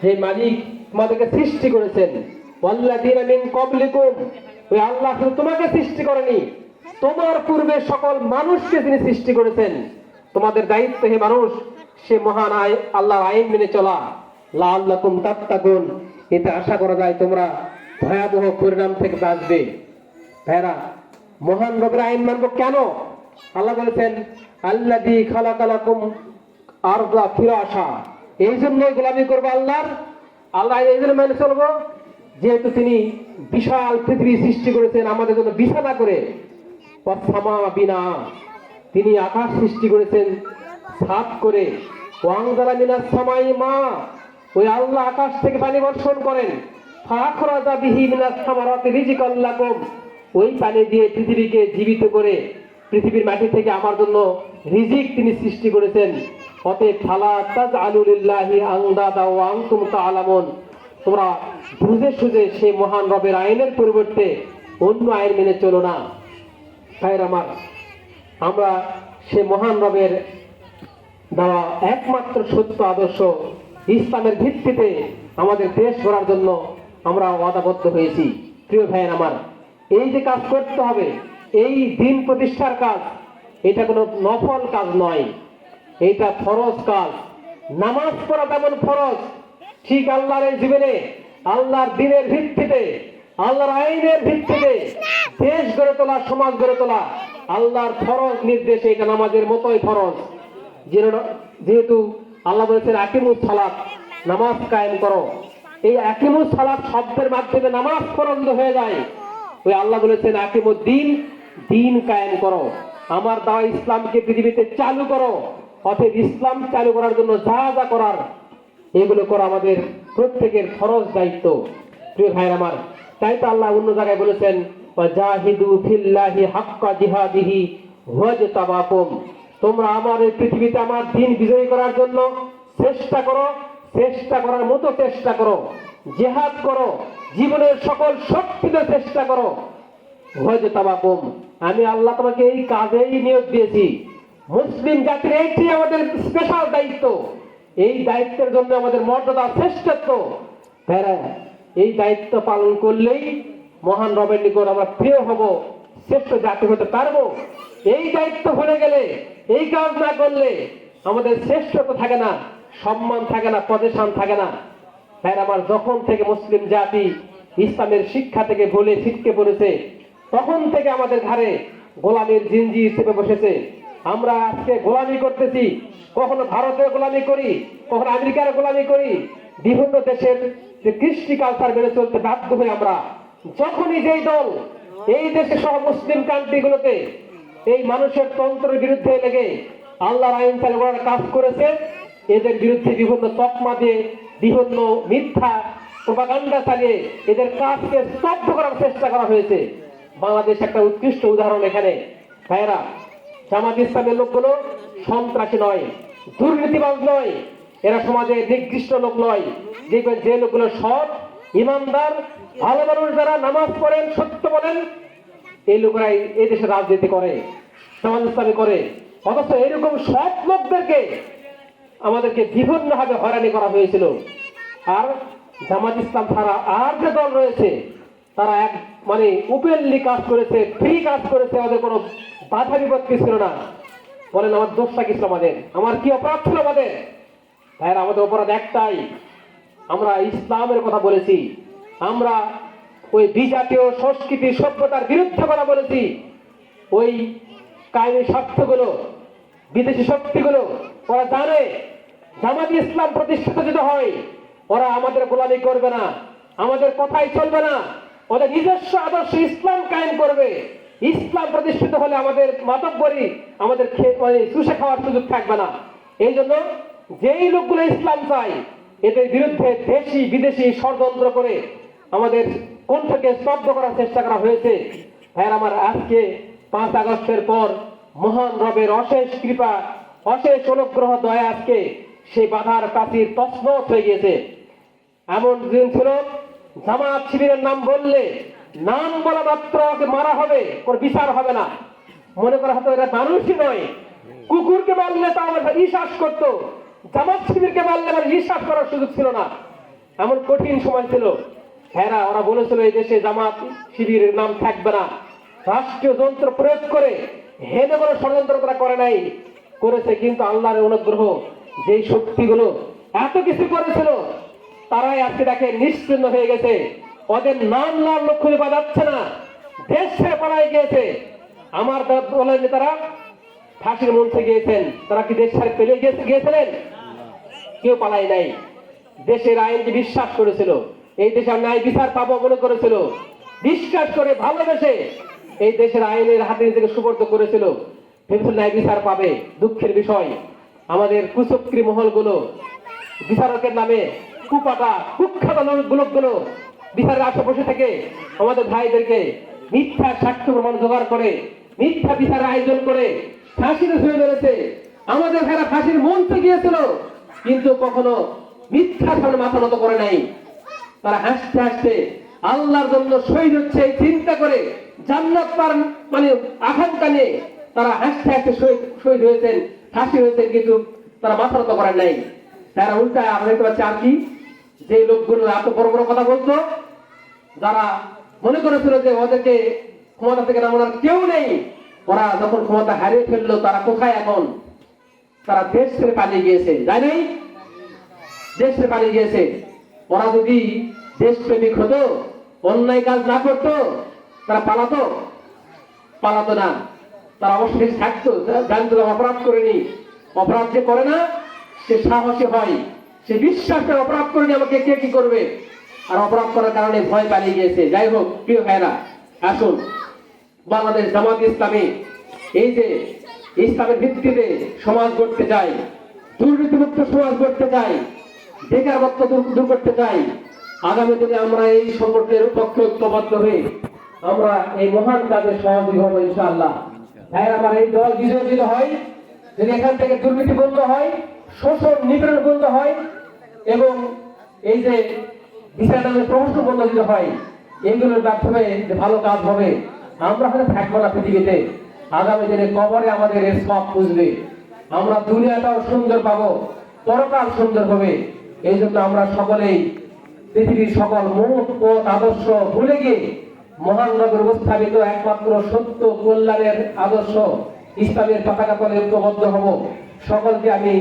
যে মালিক তোমাদেরকে সৃষ্টি করেছেন, ওয়াল্লাযীনা মিন ক্বাবলিকুম, ওই আল্লাহ শুধু তোমাকে সৃষ্টি করেনি, তোমার পূর্বে সকল মানুষকে তিনি সৃষ্টি করেছেন। তোমাদের দায়িত্ব হে মানুষ, সে মহান আল্লাহর আইন মেনে চলা। লাআল্লাকুম তাত্তাকুন, এতে আশা করা যায় তোমরা ভয়াবহ পরিণাম থেকে বাঁচবে। ভাইরা, মহান রবের আইন মানবো কেন? আল্লাহ বলেছেন আল্লাযী খালাকালাকুম আরদা ফিরাশা, এই জন্যই গোলামি করবো আল্লাহর। আল্লাহ এই জন্য মেনে চলবো যেহেতু তিনি বিশাল পৃথিবী সৃষ্টি করেছেন আমাদের জন্য বিছানা করে। ওয়াসসামা বিনা, তিনি আকাশ সৃষ্টি করেছেন ছাদ করে। ওয়ানজালা মিনাস সামাই মা, ওই আল্লাহ আকাশ থেকে পানি বর্ষণ করেন। ফাখরাজা বিহি মিনাস সামারাতি রিজকাল লাকুম, ওই পানি দিয়ে পৃথিবীকে জীবিত করে পৃথিবীর মাটি থেকে আমার জন্য রিজিক তিনি সৃষ্টি করেছেন। অতএব ফালা তাজআলু লিল্লাহি আনদাদা ওয়া আনতুম তা'লামুন, তোমরা বুঝে সুঝে সেই মহান রবের আইনের পরিবর্তে অন্য আইন মেনে চলো না। ভাইরা আমার, আমরা সে মহান রবের দেওয়া একমাত্র সত্য আদর্শ ইসলামের ভিত্তিতে আমাদের দেশ গড়ার জন্য আমরা ওয়াদাবদ্ধ হয়েছি। প্রিয় ভাইয়ের আমার, এই যে কাজ করতে হবে, এই দিন প্রতিষ্ঠার কাজ, এটা কোনো নফল কাজ নয়, এটা ফরজ কাজ। নামাজ পড়া যেমন ফরজ, ঠিক আল্লাহর এই জীবনে আল্লাহর দিনের ভিত্তিতে, আল্লাহর আইনের ভিত্তিতে দেশ গড়ে তোলা, সমাজ গড়ে তোলা আল্লাহর ফরজ নির্দেশে এটা নামাজের মতোই ফরজ। যেহেতু আল্লাহ বলেছেন আকিমুস সালাত, নামাজ কায়েম করো। এই আকিমুস সালাত শব্দের মাধ্যমে নামাজ ফরজ হয়ে যায়। ওই আল্লাহ বলেছেন আকিমুদ্দিন, দিন কায়েম করো, আমার দেওয়া ইসলামকে পৃথিবীতে চালু করো। অতএব ইসলাম চালু করার জন্য যা যা করার এগুলো করা আমাদের প্রত্যেকের ফরজ দায়িত্ব। প্রিয় ভাইয়ের আমার, তাই তো আল্লাহ অন্য জায়গায় বলেছেন ওয়াজাহিদু ফিল্লাহি হাক্কা জিহাদিহি ওয়াজতাবাকুম, তোমরা আমার এই পৃথিবীতে আমার দিন বিজয়ী করার জন্য চেষ্টা করো, চেষ্টা করার মতো চেষ্টা করো, জিহাদ করো, জীবনের সকল শক্তিতে চেষ্টা করো। ওয়াজতাবাকুম, আমি আল্লাহ তোমাকে এই কাজেই নিয়োগ দিয়েছি। মুসলিম জাতির এইটি আমাদের স্পেশাল দায়িত্ব। এই দায়িত্বের জন্য আমাদের মর্যাদা, শ্রেষ্ঠত্ব। এই দায়িত্ব পালন করলেই মহান রবের নিকট আমরা প্রিয় হব, শ্রেষ্ঠ জাতি হতে পারবো। এই দায়িত্ব ভুলে গেলে, এই কাজ না করলে আমাদের শ্রেষ্ঠত্ব থাকে না, সম্মান থাকে না, পজিশন থাকে না। আমার যখন থেকে মুসলিম জাতি ইসলামের শিক্ষা থেকে ভুলে ছিটকে পড়েছে, তখন থেকে আমাদের ঘাড়ে গোলামীর জিনজির চেপে বসেছে। আমরা আজকে গোলামি করতেছি, কখনো ভারতের গোলামি করি, কখনো আমেরিকার গোলামি করি, বিভিন্ন দেশের যে কৃষ্টি কালচার মেনে চলতে বাধ্য হয়ে আমরা। যখনই যেই দল এই দেশে সহ মুসলিম কান্ট্রিগুলোতে এই মানুষের তন্ত্রের বিরুদ্ধে লেগে আল্লাহর আইন চালু করার কাজ করেছে, এদের বিরুদ্ধে বিভিন্ন তকমা দিয়ে, বিভিন্ন মিথ্যা প্রোপাগান্ডা চালিয়ে এদের কাজকে স্তব্ধ করার চেষ্টা করা হয়েছে। বাংলাদেশ একটা উৎকৃষ্ট উদাহরণ। এখানে ভাইয়েরা, জামাত ইসলামের লোকগুলো সন্ত্রাসী নয়, দুর্নীতিবাজ নয়, এরা সমাজে নিকৃষ্ট লোক নয়। দেখবেন যে লোকগুলো সৎ, ইমানদার, ভালো মানুষ, যারা নামাজ পড়েন, সত্য বলেন, এই লোকরাই এই দেশে রাজনীতি করে, জামাত ইসলামী করে। অথচ এরকম সৎ লোকদেরকে আমাদেরকে বিভিন্নভাবে হয়রানি করা হয়েছিল। আর জামাত ইসলাম ছাড়া আর যে দল রয়েছে তারা এক মানে ওপেনলি কাজ করেছে, ফ্রি কাজ করেছে, ওদের কোনো বাধা বিপত্তি ছিল না। বলেন আমার দোষটা কি ছিল? আমার কি অপরাধ ছিল? ভাইয়েরা, আমাদের অপরাধ একটাই, আমরা ইসলামের কথা বলেছি, আমরা ওই বিজাতীয় সংস্কৃতি সভ্যতার বিরুদ্ধে কথা বলেছি। ওই কায়েমি স্বার্থগুলো, বিদেশি শক্তিগুলো, ওরা জানে জামাত ইসলাম প্রতিষ্ঠিত যদি হয় ওরা আমাদের গোলামি করবে না, আমাদের কথাই চলবে না, ওদের নিজস্ব আদর্শ ইসলাম কায়েম করবে। ইসলাম প্রতিষ্ঠিত হলে আমাদের মাতব্বরি, আমাদের চুষে খাওয়ার সুযোগ থাকবে না। এই জন্য যেই লোকগুলো ইসলাম চায় এদের বিরুদ্ধে দেশি বিদেশি ষড়যন্ত্র করে আমাদের কণ্ঠকে স্তব্ধ করার চেষ্টা করা হয়েছে। ভাইয়ের আমার, আজকে 5 আগস্টের পর মহান রবের অশেষ কৃপা, অশেষ অনুগ্রহ, দয়া, আজকে সেই বাধার প্রাচীর তছনছ হয়ে গিয়েছে। এমন দিন ছিল জামাত শিবিরের নাম বললে, নাম বলা মাত্র মারা হবে, কোন বিচার হবে না। মনে করা হতো এরা মানুষই নয়, কুকুরকে মারলে তা আমার বিশ্বাস করতো, জামাত শিবিরকে মারলে আমার বিশ্বাস করার সুযোগ ছিল না। এমন কঠিন সময় ছিল, হ্যাঁ ওরা বলেছিল এই দেশে জামাত শিবিরের নাম থাকবে না, রাষ্ট্রীয় যন্ত্র প্রয়োগ করে হেনে কোনো ষড়যন্ত্র তারা করে নাই, করেছে। কিন্তু আল্লাহর অনুগ্রহ, যেই শক্তিগুলো এত কিছু করেছিল তারাই আজকে দেখে নিশ্চিন্ন হয়ে গেছে। ওদের নাম লাল লক্ষ্য পাওয়া যাচ্ছে না, দেশ ছেড়ে পালাই গিয়েছে। আমার দলের নেতারা ফাঁসির মঞ্চে গিয়েছেন, তারা কি দেশ ছেড়ে পেলে গিয়েছিলেন? কেউ পালাই নাই। দেশের আইনকে বিশ্বাস করেছিল, এই দেশের ন্যায় বিচার পাবো মনে করেছিল, বিশ্বাস করে ভালোবেসে এই দেশের আইনের হাতে নিজেকে সুবর্দ করেছিল, ভেবেছিল ন্যায় বিচার পাবে। দুঃখের বিষয়, আমাদের কুচক্রী মহলগুলো বিচারকের নামে কুপাটা কুখ্যাত লোকগুলো বিচারের আশেপাশে থেকে আমাদের ভাইদেরকে মিথ্যা সাক্ষ্য প্রমাণ জোগাড় করে মিথ্যা বিচারের আয়োজন করে ফাঁসিতে ছুঁয়ে ধরেছে। আমাদের ভাইরা ফাঁসির মঞ্চে গিয়েছিল, কিন্তু কখনো মিথ্যা সামনে মাথা নত করে নাই। তারা হাসতে হাসতে আল্লাহর জন্য শহীদ হচ্ছে এই চিন্তা করে, জান্নাত পার মানে আকাঙ্ক্ষা নিয়ে তারা হাসতে হাসতে শহীদ হয়েছেন, ফাঁসি হয়েছেন, কিন্তু তারা মাথা নত করেন নাই। তারা উল্টায় আমরা দেখতে পাচ্ছি আর কি, যে লোকগুলো এত বড় বড় কথা বলতো, যারা মনে করেছিল যে ওদেরকে ক্ষমতা থেকে নামানোর কেউ নেই, ওরা যখন ক্ষমতা হারিয়ে ফেললো তারা কোথায় এখন? তারা দেশ ছেড়ে পালিয়ে গিয়েছে, যায় নাই? দেশ ছেড়ে পালিয়ে গিয়েছে। ওরা যদি দেশপ্রেমিক হতো, অন্যায় কাজ না করতো, তারা পালাতো না। তারা অবশ্যই থাকতো, জানতো অপরাধ করেনি। অপরাধ যে করে না সে সাহসী হয়, সে বিশ্বাস করে অপরাধ করেনি আমাকে কে কি করবে, আর অপরাধ করার কারণে ভয় পালিয়ে গিয়েছে। যাই হোক প্রিয় ভাইরা, আসুন বাংলাদেশ জামাত ইসলামী এই যে ইসলামের ভিত্তিতে সমাজ গড়তে চাই, দুর্নীতিমুক্ত সমাজ গড়তে চাই, বেকারত্ব দূর করতে চাই। আগামী দিনে আমরা এই সংগঠনের পক্ষে ঐক্যবদ্ধ হয়ে আমরা এই মহান কাজে সহযোগী হবো ইনশাআল্লাহ। ভাইরা, আমার এই দল বিজয়িত হয় যদি এখান থেকে দুর্নীতি বন্ধ হয়, শোষণ নিপীড়ন বন্ধ হয়, এবং এই যে বিচার নামে প্রহসন বন্ধ দিতে হয়, এইগুলোর মাধ্যমে যে ভালো কাজ হবে। আমরা হয়তো থাকবো না পৃথিবীতে, আগামী দিনে কবরে আমাদের এর সব বুঝবে, আমরা দুনিয়াটাও সুন্দর পাবো, পরকাল সুন্দর হবে। এই জন্য আমরা সকলেই পৃথিবীর সকল মত পথ আদর্শ ভুলে গিয়ে মহান নগর উপস্থাপিত একমাত্র সত্য কল্যাণের আদর্শ ইসলামের পতাকা তলে ঐক্যবদ্ধ হব। সকলকে আমি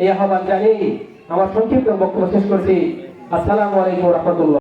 এই আহ্বান জানিয়ে আমার সংক্ষিপ্ত বক্তব্য শেষ করছি। আসসালামু আলাইকুম ওয়া রাহমাতুল্লাহ।